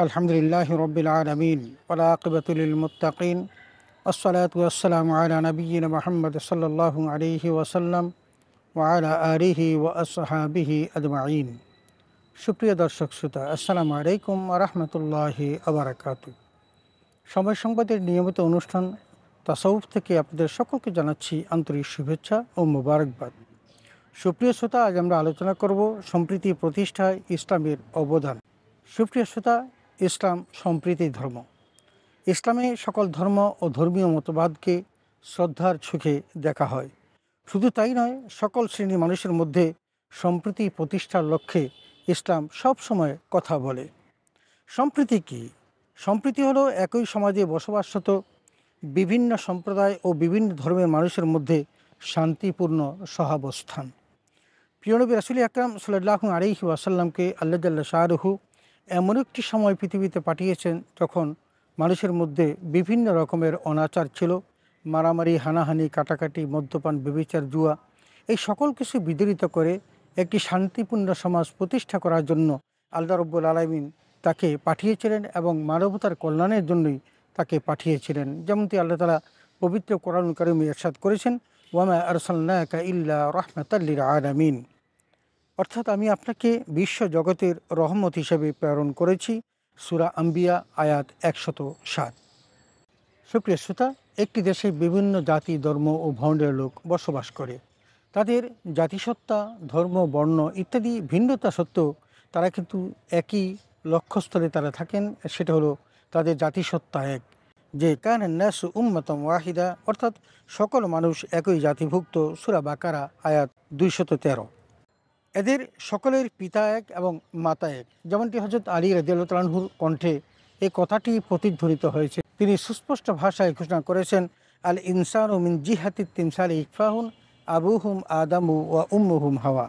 আলহামদুলিল্লাহি রব্বিল আলামিন ওয়াল আকিবাতু লিল মুত্তাকিন আসসালাতু ওয়াসসালামু আলা নাবিয়্যিনা মুহাম্মদ সাল্লাল্লাহু আলাইহি ওয়াসাল্লাম ওয়া আলা আলিহি ওয়া আসহাবিহি আজমাইন। সুপ্রিয় দর্শক শ্রোতা, আসসালামু আলাইকুম ওয়া রাহমাতুল্লাহি ওয়া বারাকাতুহু। সময় সংবাদের নিয়মিত অনুষ্ঠান তাসাউফ থেকে আপনাদের সকলকে জানাচ্ছি আন্তরিক শুভেচ্ছা ও মোবারকবাদ। সুপ্রিয় শ্রোতা, আজ আমরা আলোচনা করব সম্প্রীতি প্রতিষ্ঠায় ইসলামের অবদান। সুপ্রিয় শ্রোতা, ইসলাম সম্প্রীতির ধর্ম। ইসলামে সকল ধর্ম ও ধর্মীয় মতবাদকে শ্রদ্ধার চোখে দেখা হয়। শুধু তাই নয়, সকল শ্রেণীর মানুষের মধ্যে সম্প্রীতি প্রতিষ্ঠার লক্ষ্যে ইসলাম সব সময় কথা বলে। সম্প্রীতি কী? সম্প্রীতি হলো একই সমাজে বসবাসরত বিভিন্ন সম্প্রদায় ও বিভিন্ন ধর্মের মানুষের মধ্যে শান্তিপূর্ণ সহাবস্থান। প্রিয় নবী রাসূল আকরাম সাল্লাল্লাহু আলাইহি ওয়াসাল্লামকে আল্লাহ জাল্লা শাআনুহু এমন একটি সময় পৃথিবীতে পাঠিয়েছেন যখন মানুষের মধ্যে বিভিন্ন রকমের অনাচার ছিল। মারামারি, হানাহানি, কাটাকাটি, মদ্যপান, ব্যভিচার, জুয়া, এই সকল কিছু বিদরিত করে একটি শান্তিপূর্ণ সমাজ প্রতিষ্ঠা করার জন্য আল্লাহ রব্বুল আলামিন তাকে পাঠিয়েছিলেন এবং মানবতার কল্যাণের জন্যই তাকে পাঠিয়েছিলেন। যেমনটি আল্লাহ তাআলা পবিত্র কোরআনুল কারীমে ইরশাদ করেছেন, ওয়ামা আরসালনাকা ইল্লা রাহমাতাল লিল আলামিন, অর্থাৎ আমি আপনাকে বিশ্ব জগতের রহমত হিসেবে প্রেরণ করেছি। সূরা আম্বিয়া আয়াত 107। সুপ্রিয় শ্রোতা, একটি দেশে বিভিন্ন জাতি, ধর্ম ও বর্ণের লোক বসবাস করে। তাদের জাতিসত্তা, ধর্ম, বর্ণ ইত্যাদি ভিন্নতা সত্ত্বেও তারা কিন্তু একই লক্ষ্যস্থলে তারা থাকেন। সেটা হলো তাদের জাতিসত্তা এক, যে কানান নাসু উম্মাতাম ওয়াহিদা, অর্থাৎ সকল মানুষ একই জাতিভুক্ত। সূরা বাকারা আয়াত 213। এদের সকলের পিতা এক এবং মাতা এক, যেমনটি হযরত আলী রাদিয়াল্লাহু তাআলা আনহুর কণ্ঠে এই কথাটি প্রতিধ্বনিত হয়েছে। তিনি সুস্পষ্ট ভাষায় ঘোষণা করেছেন, আল ইনসানু মিন জিহাতি তিমসালি ইকফাহুন আবুহুম আদামু ওয়া উম্মুহুম হাওয়া,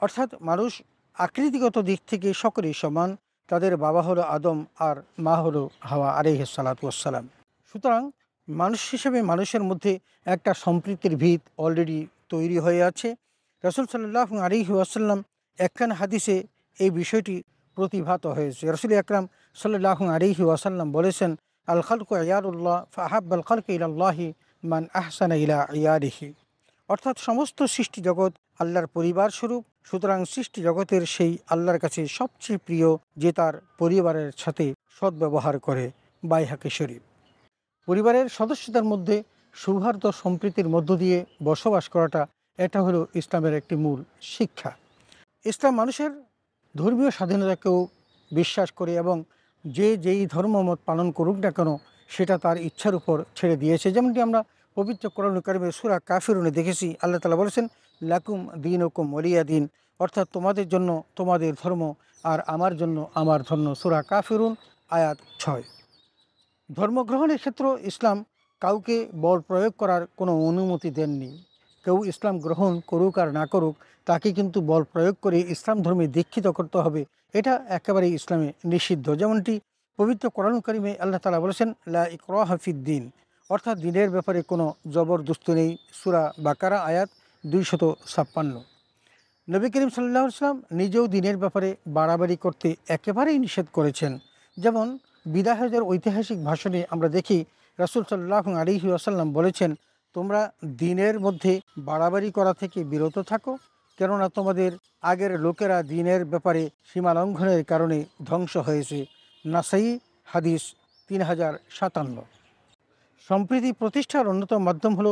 অর্থাৎ মানুষ আকৃতিগত দিক থেকে সকলেই সমান। তাদের বাবা হলো আদম আর মা হলো হাওয়া আলাইহিস সালাতু ওয়াস সালাম। সুতরাং মানুষ হিসেবে মানুষের মধ্যে একটা সম্প্রীতির ভিত অলরেডি তৈরি হয়ে আছে। রাসূল সাল্লাল্লাহু আলাইহি ওয়াসাল্লাম একখানা হাদিসে এই বিষয়টি প্রতিভাত হয়েছে। রাসূল আকরাম সাল্লাল্লাহু আলাইহি ওয়াসাল্লাম বলেছেন, আল খালকু ইয়ারুল্লাহ ফাহাব্বাল খালকি ইলাল্লাহি মান আহসানা ইলা ইয়ারিহি, অর্থাৎ সমস্ত সৃষ্টি জগৎ আল্লাহর পরিবার স্বরূপ। সুতরাং সৃষ্টি জগতের সেই আল্লাহর কাছে সবচেয়ে প্রিয় যে তার পরিবারের সাথে সদ্ব্যবহার করে। বাইহাকি শরীফ। পরিবারের সদস্যদের মধ্যে সৌহার্দ্য সম্প্রীতির মধ্য দিয়ে বসবাস করাটা, এটা হলো ইসলামের একটি মূল শিক্ষা। ইসলাম মানুষের ধর্মীয় স্বাধীনতাকেও বিশ্বাস করে এবং যে যেই ধর্মমত পালন করুক না কেন সেটা তার ইচ্ছার উপর ছেড়ে দিয়েছে। যেমনটি আমরা পবিত্র কোরআনুল কারীমে সূরা কাফিরুনে দেখেছি, আল্লাহ তাআলা বলেছেন, লাকুম দীনুকুম ওয়ালিয়া দীন, অর্থাৎ তোমাদের জন্য তোমাদের ধর্ম আর আমার জন্য আমার ধর্ম। সূরা কাফিরুন আয়াত 6। ধর্মগ্রহণের ক্ষেত্রে ইসলাম কাউকে বল প্রয়োগ করার কোনো অনুমতি দেননি। কেউ ইসলাম গ্রহণ করুক আর না করুক, তাকে কিন্তু বল প্রয়োগ করে ইসলাম ধর্মে দীক্ষিত করতে হবে, এটা একেবারেই ইসলামে নিষিদ্ধ। যেমনটি পবিত্র কোরআনুল কারীমে আল্লাহ তাআলা বলেছেন, লা ইকরাহা ফিদ্দিন, অর্থাৎ দিনের ব্যাপারে কোনো জবরদস্তি নেই। সূরা বাকারা আয়াত 256। নবী করিম সাল্লাল্লাহু আলাইহি ওয়াসাল্লাম নিজেও দিনের ব্যাপারে বাড়াবাড়ি করতে একেবারেই নিষেধ করেছেন। যেমন বিদায় হজের ঐতিহাসিক ভাষণে আমরা দেখি রাসূল সাল্লাল্লাহু আলাইহি ওয়াসাল্লাম বলেছেন, তোমরা দিনের মধ্যে বাড়াবাড়ি করা থেকে বিরত থাকো, কেননা তোমাদের আগের লোকেরা দিনের ব্যাপারে সীমা লঙ্ঘনের কারণে ধ্বংস হয়েছে। নাসাই হাদিস 3057। সম্প্রীতি প্রতিষ্ঠার অন্যতম মাধ্যম হলো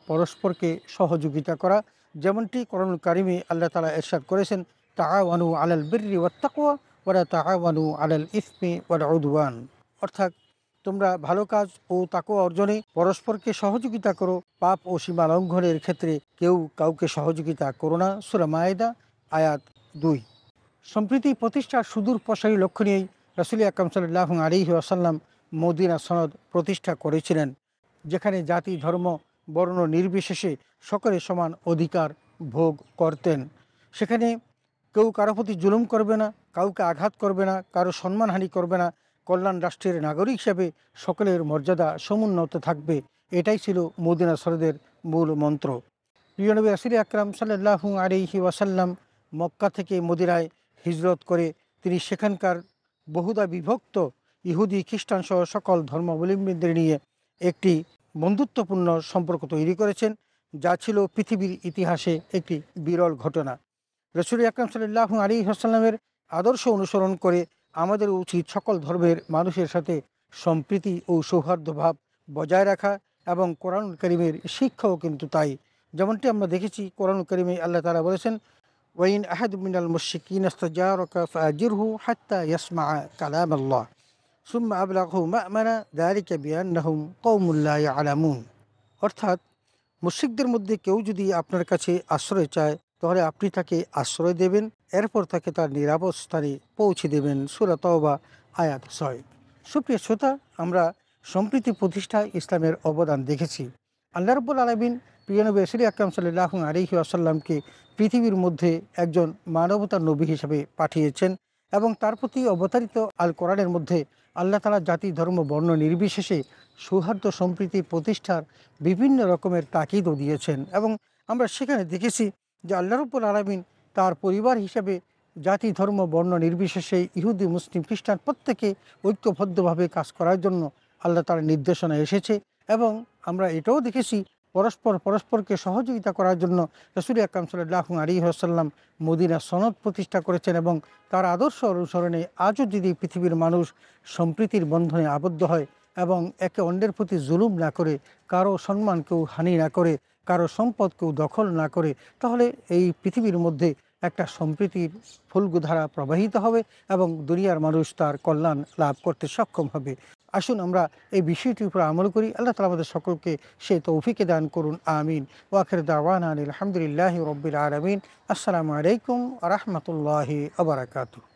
পরস্পরকে সহযোগিতা করা। যেমনটি কোরআনুল কারীমে আল্লাহ তাআলা ইরশাদ করেছেন, তাআওয়ানু আলাল বিররি ওয়াত তাকওয়া ওয়ালা তাআওয়ানু আলাল ইসমি ওয়াল উদওয়ান, অর্থাৎ তোমরা ভালো কাজ ও তাকওয়া অর্জনে পরস্পরকে সহযোগিতা করো, পাপ ও সীমা লঙ্ঘনের ক্ষেত্রে কেউ কাউকে সহযোগিতা করো না। সূরা মায়েদা আয়াত 2। সম্প্রীতি প্রতিষ্ঠার সুদূর প্রসারী লক্ষ্য নিয়েই রাসূল আকরাম সাল্লাল্লাহু আলাইহি ওয়াসাল্লাম মদিনা সনদ প্রতিষ্ঠা করেছিলেন, যেখানে জাতি, ধর্ম, বর্ণ নির্বিশেষে সকলে সমান অধিকার ভোগ করতেন। সেখানে কেউ কারো প্রতি জুলুম করবে না, কাউকে আঘাত করবে না, কারো সম্মানহানি করবে না। কল্যাণ রাষ্ট্রের নাগরিক হিসাবে সকলের মর্যাদা সমুন্নত থাকবে। এটাই ছিল মদিনা সনদের মূল মন্ত্র। প্রিয় নবী রাসূল আকরাম সাল্লাল্লাহু আলাইহি ওয়াসাল্লাম মক্কা থেকে মদিনায় হিজরত করে তিনি সেখানকার বহুদা বিভক্ত ইহুদি খ্রিস্টান সহ সকল ধর্মাবলম্বীদের নিয়ে একটি বন্ধুত্বপূর্ণ সম্পর্ক তৈরি করেছেন, যা ছিল পৃথিবীর ইতিহাসে একটি বিরল ঘটনা। রাসূল আকরাম সাল্লাল্লাহু আলাইহি ওয়াসাল্লামের আদর্শ অনুসরণ করে আমাদের উচিত সকল ধর্মের মানুষের সাথে সম্প্রীতি ও সৌহার্দ্যভাব বজায় রাখা, এবং কোরআনুল কারীমের শিক্ষাও কিন্তু তাই। যেমনটি আমরা দেখেছি কোরআনুল কারীমে আল্লাহ তাআলা বলেছেন, ওয়াইন আহাদু মিনাল মুশরিকিনা ইসতাজারাকা ফাআজিরহু হাত্তা ইয়াসমা'a কালাম আল্লাহ সুম্মা আবলাগহু মা'মানা যালিকা বিআন্নাহুম কওমুন লা ইয়ালামুন। অর্থাৎ মুশরিকদের মধ্যে কেউ যদি আপনার কাছে আশ্রয় চায়, তাহলে আপনি তাকে আশ্রয় দেবেন, এরপর তাকে তার নিরাপদ স্থানে পৌঁছে দেবেন। সূরা তাওবা আয়াত ৬। সুপ্রিয় শ্রোতা, আমরা সম্প্রীতি প্রতিষ্ঠায় ইসলামের অবদান দেখেছি। আল্লাহ রাব্বুল আলামিন প্রিয় নবী রাসূল আকরাম সাল্লাল্লাহু আলাইহি ওয়াসাল্লামকে পৃথিবীর মধ্যে একজন মানবতার নবী হিসেবে পাঠিয়েছেন, এবং তার প্রতি অবতারিত আল কোরআনের মধ্যে আল্লাহ তাআলা জাতি ধর্ম বর্ণ নির্বিশেষে সৌহার্দ্য সম্প্রীতি প্রতিষ্ঠার বিভিন্ন রকমের তাকিদও দিয়েছেন। এবং আমরা সেখানে দেখেছি যে আল্লাহ রাব্বুল আলামিন তার পরিবার হিসেবে জাতি ধর্ম বর্ণ নির্বিশেষে ইহুদি মুসলিম খ্রিস্টান প্রত্যেকে ঐক্যবদ্ধভাবে কাজ করার জন্য আল্লাহ তার নির্দেশনা এসেছে। এবং আমরা এটাও দেখেছি পরস্পরকে সহযোগিতা করার জন্য রাসূল আকরাম সাল্লাল্লাহু আলাইহি ওয়াসাল্লাম মদিনা সনদ প্রতিষ্ঠা করেছেন, এবং তার আদর্শ অনুসরণে আজও যদি পৃথিবীর মানুষ সম্প্রীতির বন্ধনে আবদ্ধ হয় এবং একে অন্যের প্রতি জুলুম না করে, কারো সম্মান কেউ হানি না করে, কারো সম্পদ কেউ দখল না করে, তাহলে এই পৃথিবীর মধ্যে একটা সম্প্রীতির ফুলগুধারা প্রবাহিত হবে এবং দুনিয়ার মানুষ তার কল্যাণ লাভ করতে সক্ষম হবে। আসুন আমরা এই বিষয়টির উপর আমল করি। আল্লাহ তাআলা আমাদের সকলকে সে তৌফিকে দান করুন, আমিন। ওয়া আখিরু দাওয়ানা আলহামদুলিল্লাহি রাব্বিল আলামিন। আসসালামু আলাইকুম ওয়া রাহমাতুল্লাহি ওয়া বারাকাতুহু।